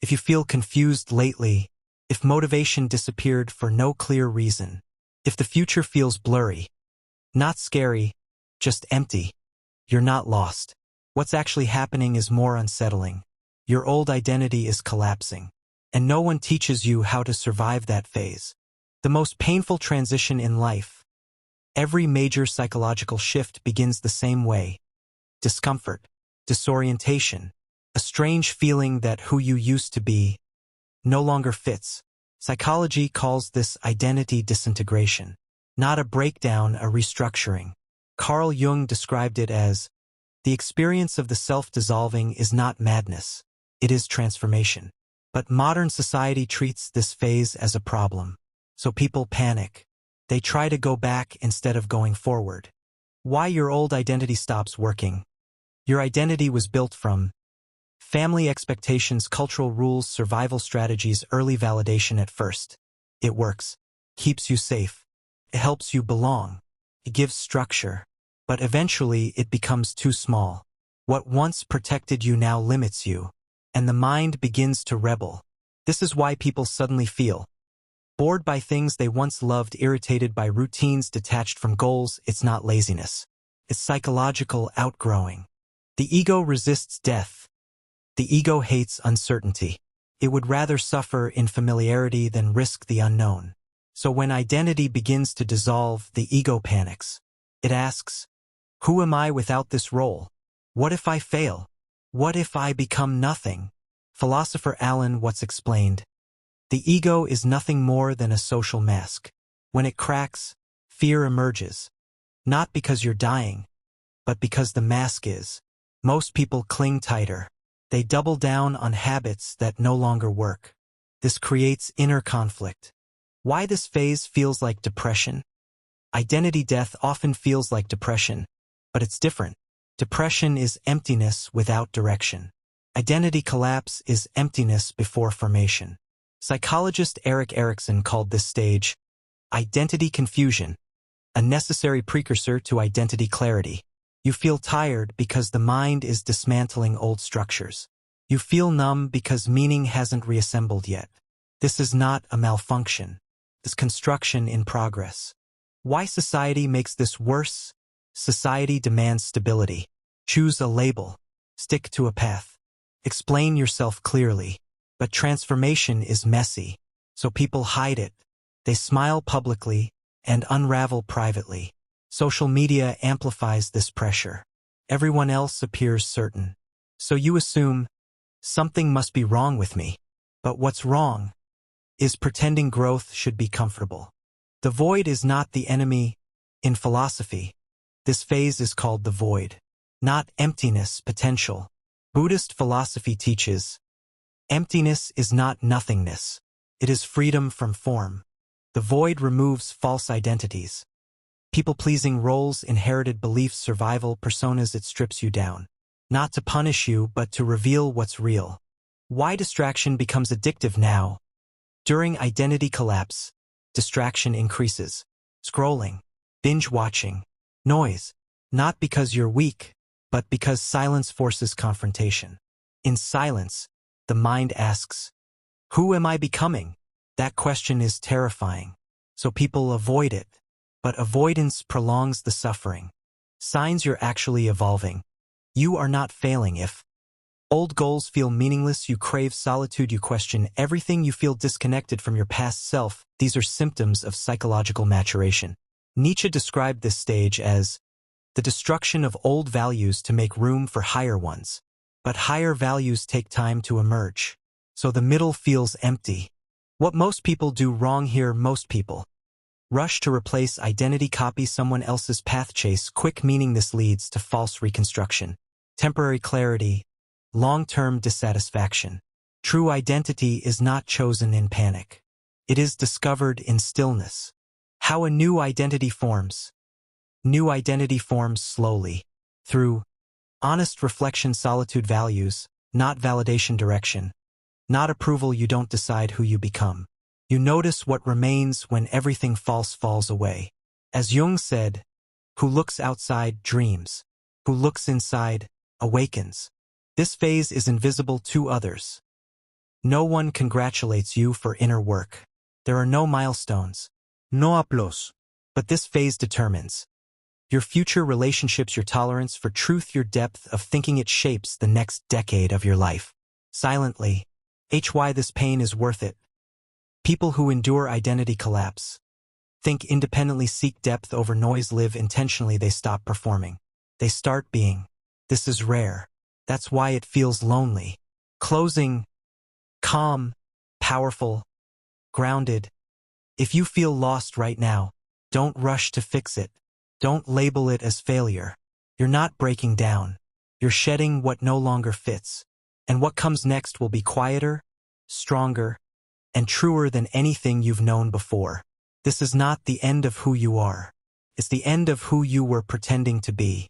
if you feel confused lately, if motivation disappeared for no clear reason, if the future feels blurry, not scary, just empty, you're not lost. What's actually happening is more unsettling. Your old identity is collapsing, and no one teaches you how to survive that phase. The most painful transition in life. Every major psychological shift begins the same way. Discomfort, disorientation, a strange feeling that who you used to be no longer fits. Psychology calls this identity disintegration. Not a breakdown, a restructuring. Carl Jung described it as, the experience of the self dissolving is not madness, it is transformation. But modern society treats this phase as a problem. So people panic. They try to go back instead of going forward. Why your old identity stops working. Your identity was built from family expectations, cultural rules, survival strategies, early validation at first. It works. Keeps you safe. It helps you belong. It gives structure. But eventually it becomes too small. What once protected you now limits you. And the mind begins to rebel. This is why people suddenly feel bored by things they once loved, irritated by routines, detached from goals. It's not laziness. It's psychological outgrowing. The ego resists death. The ego hates uncertainty. It would rather suffer in familiarity than risk the unknown. So when identity begins to dissolve, the ego panics. It asks, who am I without this role? What if I fail? What if I become nothing? Philosopher Alan Watts explained, the ego is nothing more than a social mask. When it cracks, fear emerges. Not because you're dying, but because the mask is. Most people cling tighter. They double down on habits that no longer work. This creates inner conflict. Why this phase feels like depression? Identity death often feels like depression, but it's different. Depression is emptiness without direction. Identity collapse is emptiness before formation. Psychologist Erik Erikson called this stage identity confusion, a necessary precursor to identity clarity. You feel tired because the mind is dismantling old structures. You feel numb because meaning hasn't reassembled yet. This is not a malfunction. It's construction in progress. Why society makes this worse? Society demands stability. Choose a label. Stick to a path. Explain yourself clearly. But transformation is messy, so people hide it. They smile publicly and unravel privately. Social media amplifies this pressure. Everyone else appears certain. So you assume, something must be wrong with me. But what's wrong is pretending growth should be comfortable. The void is not the enemy. In philosophy, this phase is called the void, not emptiness, potential. Buddhist philosophy teaches, emptiness is not nothingness. It is freedom from form. The void removes false identities. People-pleasing roles, inherited beliefs, survival personas. It strips you down. Not to punish you, but to reveal what's real. Why distraction becomes addictive now? During identity collapse, distraction increases. Scrolling, binge-watching, noise. Not because you're weak, but because silence forces confrontation. In silence, the mind asks, who am I becoming? That question is terrifying. So people avoid it. But avoidance prolongs the suffering. Signs you're actually evolving. You are not failing if old goals feel meaningless, you crave solitude, you question everything, you feel disconnected from your past self. These are symptoms of psychological maturation. Nietzsche described this stage as the destruction of old values to make room for higher ones. But higher values take time to emerge. So the middle feels empty. What most people do wrong here, most people rush to replace identity, copy someone else's path, chase quick meaning. This leads to false reconstruction, temporary clarity, long-term dissatisfaction. True identity is not chosen in panic. It is discovered in stillness. How a new identity forms. New identity forms slowly, through honest reflection, solitude, values, not validation, direction, not approval. You don't decide who you become. You notice what remains when everything false falls away. As Jung said, who looks outside dreams, who looks inside awakens. This phase is invisible to others. No one congratulates you for inner work. There are no milestones. No applause. But this phase determines your future relationships, your tolerance for truth, your depth of thinking. It shapes the next decade of your life. Silently. Why this pain is worth it. People who endure identity collapse. Think independently, seek depth over noise, live intentionally. They stop performing. They start being. This is rare. That's why it feels lonely. Closing. Calm. Powerful. Grounded. If you feel lost right now, don't rush to fix it. Don't label it as failure. You're not breaking down. You're shedding what no longer fits. And what comes next will be quieter, stronger, and truer than anything you've known before. This is not the end of who you are. It's the end of who you were pretending to be.